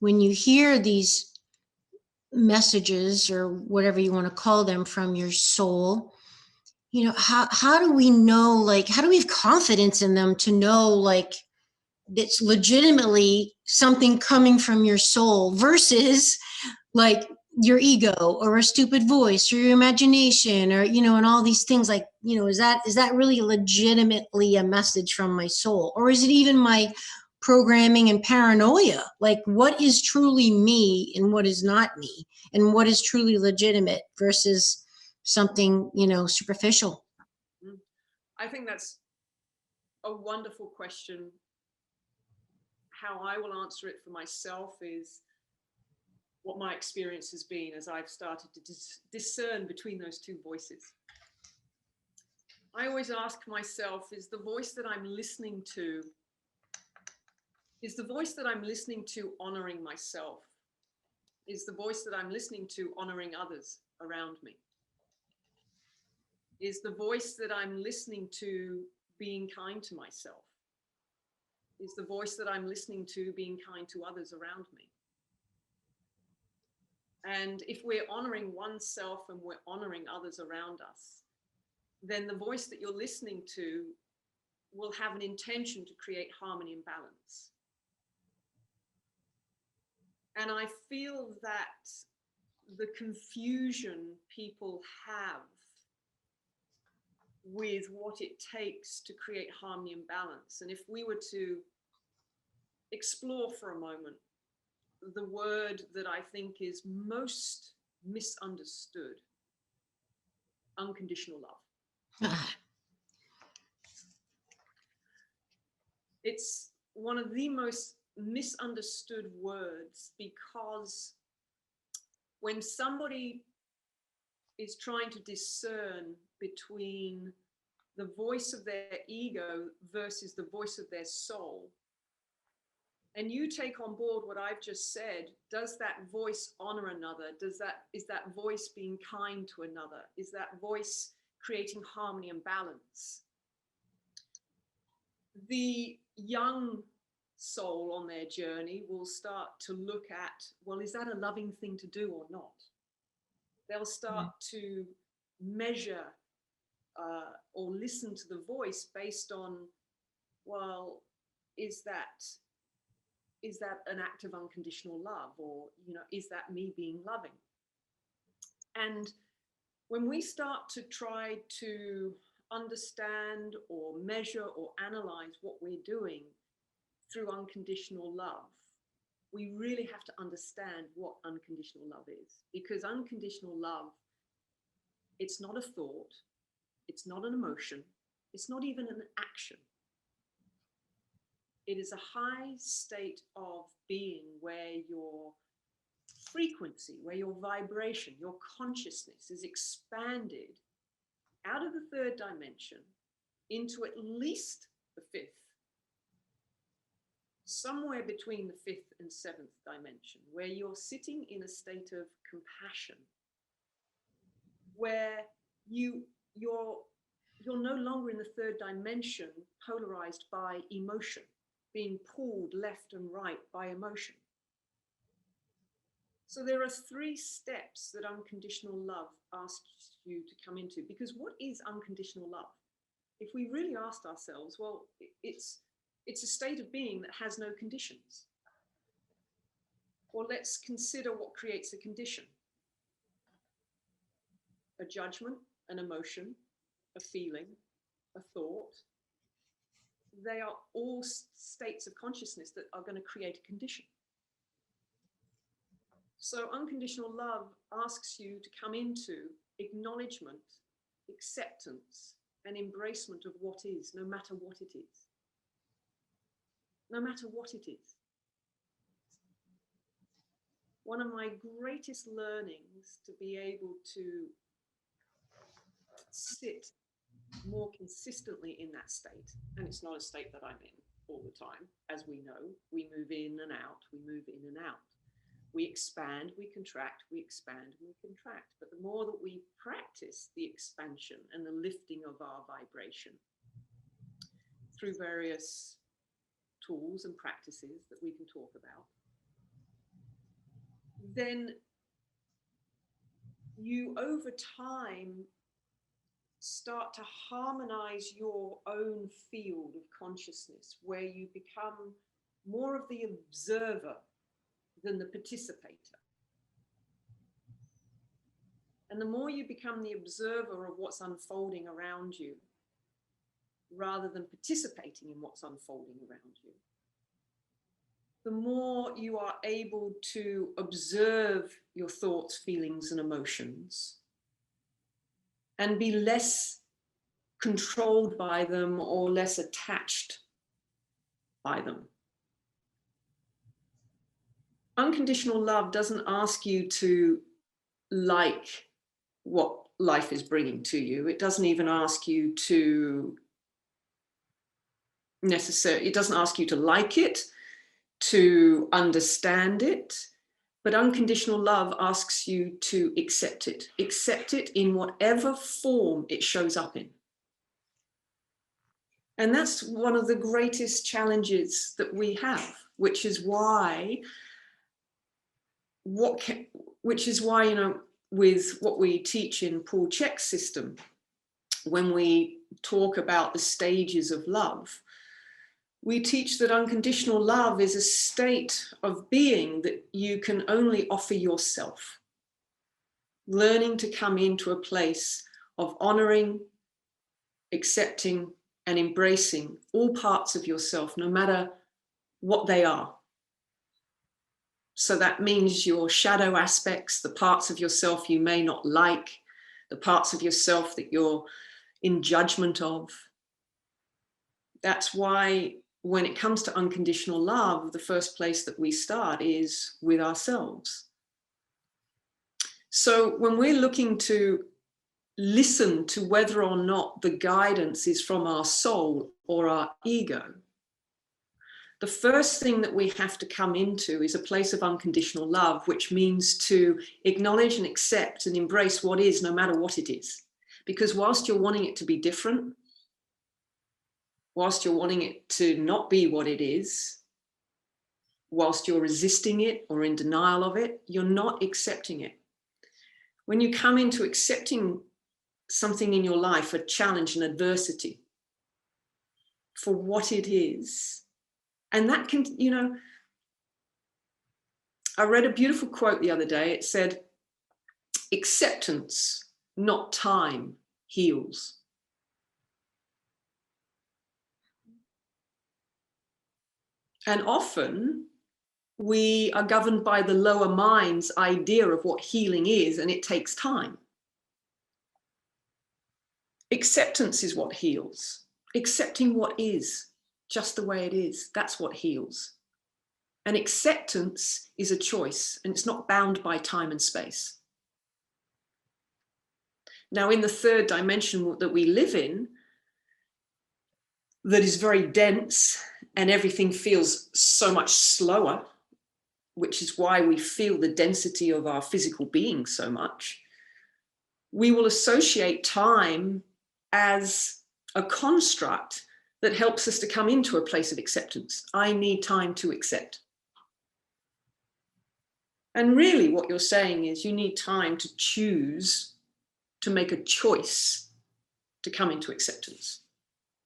when you hear these messages or whatever you want to call them from your soul, how do we know, like, how do we have confidence in them to know, like, that's legitimately something coming from your soul versus like your ego or a stupid voice or your imagination or, and all these things, like, is that really legitimately a message from my soul, or is it even my programming and paranoia? Like, what is truly me and what is not me, and what is truly legitimate versus something, superficial? Mm. I think that's a wonderful question. How I will answer it for myself is what my experience has been as I've started to discern between those two voices. I always ask myself, is the voice that I'm listening to honoring myself? Is the voice that I'm listening to honoring others around me? Is the voice that I'm listening to being kind to myself? Is the voice that I'm listening to being kind to others around me? And if we're honoring oneself and we're honoring others around us, then the voice that you're listening to will have an intention to create harmony and balance. And I feel that the confusion people have with what it takes to create harmony and balance, and if we were to explore for a moment the word that I think is most misunderstood, unconditional love. It's one of the most misunderstood words, because when somebody is trying to discern between the voice of their ego versus the voice of their soul, and you take on board what I've just said, does that voice honor another? Is that voice being kind to another? Is that voice creating harmony and balance? The young soul on their journey will start to look at, well, is that a loving thing to do or not? They'll start to measure or listen to the voice based on, well, is that an act of unconditional love, or is that me being loving? And when we start to try to understand or measure or analyze what we're doing through unconditional love, we really have to understand what unconditional love is. Because unconditional love, it's not a thought, it's not an emotion, it's not even an action. It is a high state of being where your frequency, where your vibration, your consciousness is expanded out of the third dimension into at least the fifth, somewhere between the fifth and seventh dimension, where you're sitting in a state of compassion, where you're no longer in the third dimension polarized by emotion, being pulled left and right by emotion. So there are 3 steps that unconditional love asks you to come into. Because what is unconditional love? If we really asked ourselves, well, it's a state of being that has no conditions. Well, let's consider what creates a condition. A judgment, an emotion, a feeling, a thought. They are all states of consciousness that are going to create a condition. So unconditional love asks you to come into acknowledgement, acceptance, and embracement of what is, no matter what it is. No matter what it is. One of my greatest learnings to be able to sit more consistently in that state, and it's not a state that I'm in all the time, as we know, we move in and out, we move in and out. We expand, we contract, we expand, we contract. But the more that we practice the expansion and the lifting of our vibration through various tools and practices that we can talk about, then you over time start to harmonize your own field of consciousness, where you become more of the observer than the participator. And the more you become the observer of what's unfolding around you, rather than participating in what's unfolding around you, the more you are able to observe your thoughts, feelings, and emotions, and be less controlled by them or less attached by them. Unconditional love doesn't ask you to like what life is bringing to you. It doesn't even ask you to it doesn't ask you to like it, to understand it, but unconditional love asks you to accept it in whatever form it shows up in. And that's one of the greatest challenges that we have, which is why, you know, with what we teach in Paul CHEK system, when we talk about the stages of love, we teach that unconditional love is a state of being that you can only offer yourself. Learning to come into a place of honoring, accepting, and embracing all parts of yourself, no matter what they are. So that means your shadow aspects, the parts of yourself you may not like, the parts of yourself that you're in judgment of. That's why when it comes to unconditional love, the first place that we start is with ourselves. So when we're looking to listen to whether or not the guidance is from our soul or our ego, the first thing that we have to come into is a place of unconditional love, which means to acknowledge and accept and embrace what is, no matter what it is. Because whilst you're wanting it to be different, whilst you're wanting it to not be what it is, whilst you're resisting it or in denial of it, you're not accepting it. When you come into accepting something in your life, a challenge, an adversity, for what it is, and that can, you know, I read a beautiful quote the other day. It said, acceptance, not time, heals. And often we are governed by the lower mind's idea of what healing is, and it takes time. Acceptance is what heals. Accepting what is, just the way it is, that's what heals. And acceptance is a choice, and it's not bound by time and space. Now, in the third dimension that we live in, that is very dense and everything feels so much slower, which is why we feel the density of our physical being so much, we will associate time as a construct that helps us to come into a place of acceptance. I need time to accept. And really what you're saying is you need time to choose, to make a choice to come into acceptance.